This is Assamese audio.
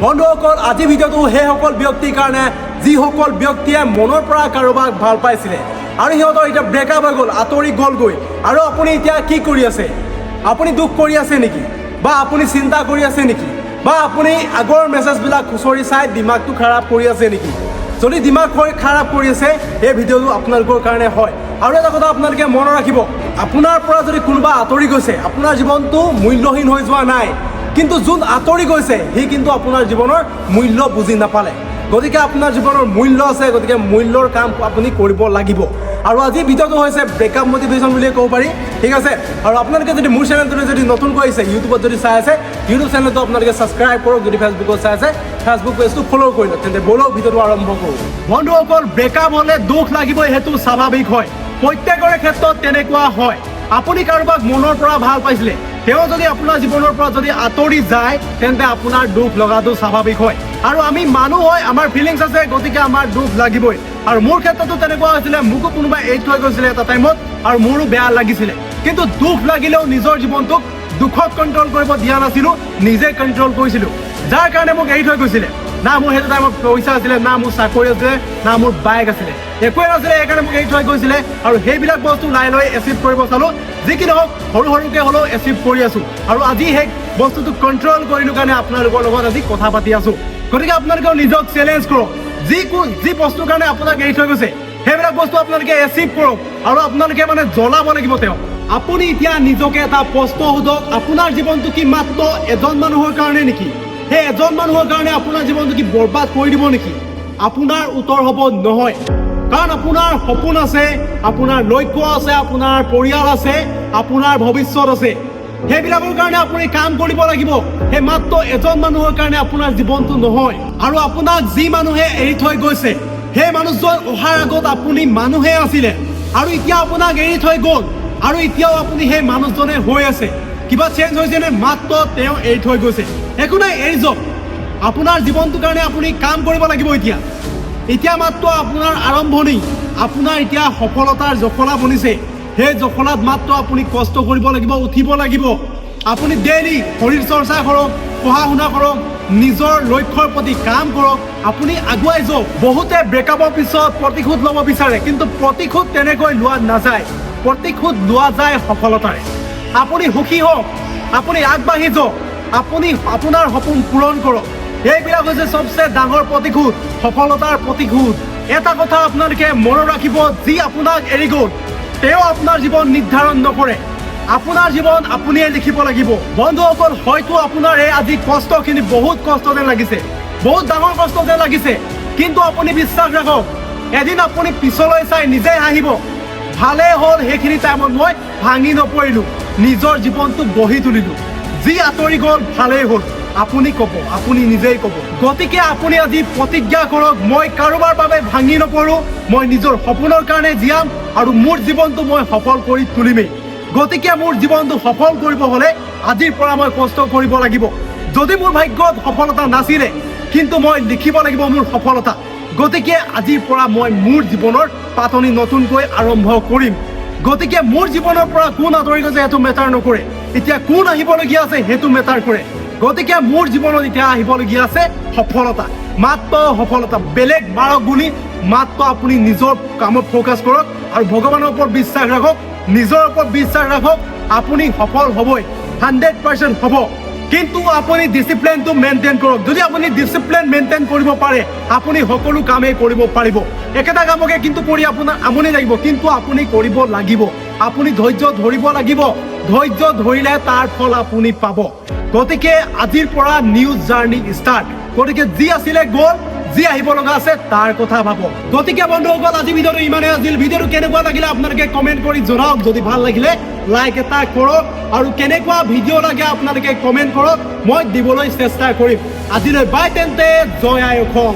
বন্ধুসকল আজি ভিডিওটো সেইসকল ব্যক্তিৰ কাৰণে যিসকল ব্যক্তিয়ে মনৰ পৰা কাৰোবাক ভাল পাইছিলে আৰু সিহঁতৰ এতিয়া ব্ৰেকআপ হৈ গ'ল, আঁতৰি গ'লগৈ আৰু আপুনি এতিয়া কি কৰি আছে? আপুনি দুখ কৰি আছে নেকি? বা আপুনি চিন্তা কৰি আছে নেকি? বা আপুনি আগৰ মেছেজবিলাক খুচৰি চাই দিমাগটো খাৰাপ কৰি আছে নেকি? যদি দিমাগ খাৰাপ কৰি আছে এই ভিডিওটো আপোনালোকৰ কাৰণে হয়। আৰু এটা কথা আপোনালোকে মনত ৰাখিব, আপোনাৰ পৰা যদি কোনোবা আঁতৰি গৈছে আপোনাৰ জীৱনটো মূল্যহীন হৈ যোৱা নাই, কিন্তু যোন আঁতৰি গৈছে সি কিন্তু আপোনাৰ জীৱনৰ মূল্য বুজি নাপালে। গতিকে আপোনাৰ জীৱনৰ মূল্য আছে, গতিকে মূল্যৰ কাম আপুনি কৰিব লাগিব। আৰু আজি ভিডিওটো হৈছে ব্ৰেকআপ মটিভেশ্যন বুলিয়ে ক'ব পাৰি, ঠিক আছে। আৰু আপোনালোকে যদি মোৰ চেনেলটো যদি নতুনকৈ আহিছে, ইউটিউবত যদি চাই আছে, ইউটিউব চেনেলটো আপোনালোকে ছাবস্ক্ৰাইব কৰক। যদি ফেচবুকত চাই আছে, ফেচবুক পেজটো ফ'ল' কৰি লওক। তেন্তে ব'লক ভিডিওটো আৰম্ভ কৰোঁ। বন্ধুসকল, ব্ৰেকআপ হ'লে দুখ লাগিবই, সেইটো স্বাভাৱিক হয়। প্ৰত্যেকৰে ক্ষেত্ৰত তেনেকুৱা হয়। আপুনি কাৰোবাক মনৰ পৰা ভাল পাইছিলে, তেওঁ যদি আপোনাৰ জীৱনৰ পৰা যদি আঁতৰি যায় তেন্তে আপোনাৰ দুখ লগাটো স্বাভাৱিক হয়। আৰু আমি মানুহ হয়, আমাৰ ফিলিংছ আছে, গতিকে আমাৰ দুখ লাগিবই। আৰু মোৰ ক্ষেত্ৰতো তেনেকুৱা হৈছিলে, মোকো কোনোবাই এৰি থৈ গৈছিলে এটা টাইমত আৰু মোৰো বেয়া লাগিছিলে। কিন্তু দুখ লাগিলেও নিজৰ জীৱনটোক দুখক কণ্ট্ৰল কৰিব দিয়া নাছিলোঁ, নিজে কণ্ট্ৰল কৰিছিলোঁ। যাৰ কাৰণে মোক এৰি থৈ গৈছিলে, না মোৰ সেইটো টাইমত পইচা আছিলে, না মোৰ চাকৰি আছিলে, না মোৰ বাইক আছিলে, একোৱে নাছিলে। সেইকাৰণে মোক এৰি থৈ গৈছিলে আৰু সেইবিলাক বস্তু লাহে লাহে এচিভ কৰিব চালোঁ। যি কি নহওক সৰু সৰুকৈ হ'লেও এচিভ কৰি আছোঁ। আৰু আজি সেই বস্তুটো কণ্ট্ৰল কৰিলোঁ কাৰণে আপোনালোকৰ লগত আজি কথা পাতি আছোঁ। গতিকে আপোনালোকেও নিজক চেলেঞ্জ কৰক, যি বস্তুৰ কাৰণে আপোনাক এৰি থৈ গৈছে সেইবিলাক বস্তু আপোনালোকে এচিভ কৰক আৰু আপোনালোকে জ্বলাব লাগিব তেওঁক। আপুনি এতিয়া নিজকে এটা প্ৰশ্ন সোধক, আপোনাৰ জীৱনটো কি মাত্ৰ এজন মানুহৰ কাৰণে নেকি? সেই এজন মানুহৰ কাৰণে আপোনাৰ জীৱনটো কি বৰবাদ কৰি দিব নেকি? আপোনাৰ উত্তৰ হ'ব নহয়। কাৰণ আপোনাৰ সপোন আছে, আপোনাৰ লক্ষ্য আছে, আপোনাৰ পৰিয়াল আছে, আপোনাৰ ভৱিষ্যত আছে। সেইবিলাকৰ কাৰণে আপুনি কাম কৰিব লাগিব। সেই মাত্ৰ এজন মানুহৰ কাৰণে আপোনাৰ জীৱনটো নহয়। আৰু আপোনাক যি মানুহে এৰি থৈ গৈছে সেই মানুহজন অহাৰ আগত আপুনি মানুহে আছিলে আৰু এতিয়া আপোনাক এৰি থৈ গ'ল আৰু এতিয়াও আপুনি সেই মানুহজনে হৈ আছে। কিবা চেঞ্জ হৈছে নে? মাত্ৰ তেওঁ এৰি থৈ গৈছে। একো নাই, এৰি যাওক। আপোনাৰ জীৱনটোৰ কাৰণে আপুনি কাম কৰিব লাগিব। এতিয়া মাত্ৰ আপোনাৰ আৰম্ভণি, আপোনাৰ এতিয়া সফলতাৰ জখলা বনিছে। সেই জখলাত মাত্ৰ আপুনি কষ্ট কৰিব লাগিব, উঠিব লাগিব। আপুনি ডেইলি শৰীৰ চৰ্চা কৰক, পঢ়া শুনা কৰক, নিজৰ লক্ষ্যৰ প্ৰতি কাম কৰক, আপুনি আগুৱাই যাওক। বহুতে ব্ৰেকআপৰ পিছত প্ৰতিশোধ ল'ব বিচাৰে, কিন্তু প্ৰতিশোধ তেনেকৈ লোৱা নাযায়। প্ৰতিশোধ লোৱা যায় সফলতাৰে। আপুনি সুখী হওক, আপুনি আগবাঢ়ি যাওক, আপুনি আপোনাৰ সপোন পূৰণ কৰক। এইবিলাক হৈছে চবচে ডাঙৰ প্ৰতিশোধ, সফলতাৰ প্ৰতিশোধ। এটা কথা আপোনালোকে মনত ৰাখিব, যি আপোনাক এৰি গ'ল তেওঁ আপোনাৰ জীৱন নিৰ্ধাৰণ নকৰে। আপোনাৰ জীৱন আপুনিয়ে লিখিব লাগিব। বন্ধুসকল, হয়তো আপোনাৰ এই আজি কষ্টখিনি বহুত কষ্ট যেন লাগিছে, বহুত ডাঙৰ কষ্ট যেন লাগিছে, কিন্তু আপুনি বিশ্বাস ৰাখক, এদিন আপুনি পিছলৈ চাই নিজে হাঁহিব, ভালেই হ'ল সেইখিনি টাইমত মই ভাঙি নপৰিলোঁ, নিজৰ জীৱনটো গঢ়ি তুলিলোঁ। যি আঁতৰি গ'ল ভালেই হ'ল, আপুনি ক'ব, আপুনি নিজেই ক'ব। গতিকে আপুনি আজি প্ৰতিজ্ঞা কৰক, মই কাৰোবাৰ বাবে ভাঙি নপৰোঁ, মই নিজৰ সপোনৰ কাৰণে জীয়াম আৰু মোৰ জীৱনটো মই সফল কৰি তুলিমেই। গতিকে মোৰ জীৱনটো সফল কৰিব হ'লে আজিৰ পৰা মই কষ্ট কৰিব লাগিব। যদি মোৰ ভাগ্যত সফলতা নাছিলে, কিন্তু মই লিখিব লাগিব মোৰ সফলতা। গতিকে আজিৰ পৰা মই মোৰ জীৱনৰ পাতনি নতুনকৈ আৰম্ভ কৰিম। গতিকে মোৰ জীৱনৰ পৰা কোন আঁতৰি গৈছে সেইটো মেটাৰ নকৰে, এতিয়া কোন আহিবলগীয়া আছে সেইটো মেটাৰ কৰে। গতিকে মোৰ জীৱনত এতিয়া আহিবলগীয়া আছে সফলতা, মাত্ৰ সফলতা। বেলেগ মাৰক বুলি মাত্ৰ আপুনি নিজৰ কামত ফ'কাছ কৰক আৰু ভগৱানৰ ওপৰত বিশ্বাস ৰাখক, নিজৰ ওপৰত বিশ্বাস ৰাখক। আপুনি সফল হ'বই, 100% হ'ব। কিন্তু আপুনি ডিচিপ্লিনটো মেইনটেইন কৰক। যদি আপুনি ডিচিপ্লিন মেইনটেইন কৰিব পাৰে, আপুনি সকলো কামেই কৰিব পাৰিব। একেটা কামকে কিন্তু কৰি আপোনাৰ আমনি লাগিব, কিন্তু আপুনি কৰিব লাগিব। আপুনি ধৈৰ্য ধৰিব লাগিব, ধৈৰ্য ধৰিলে তাৰ ফল আপুনি পাব। গতিকে আজিৰ পৰা নিউ জাৰ্ণি ষ্টাৰ্ট। গতিকে যি আছিলে গ'ল, যি আহিব লগা আছে তাৰ কথা ভাবক। গতিকে বন্ধুসকল, আজি ভিডিঅ'টো ইমানেই আছিল। ভিডিঅ'টো কেনেকুৱা লাগিলে আপোনালোকে কমেণ্ট কৰি জনাওক। যদি ভাল লাগিলে লাইক এটা কৰক আৰু কেনেকুৱা ভিডিঅ' লাগে আপোনালোকে কমেণ্ট কৰক, মই দিবলৈ চেষ্টা কৰিম। আজিলৈ বাই, তেন্তে জয় আই অসম।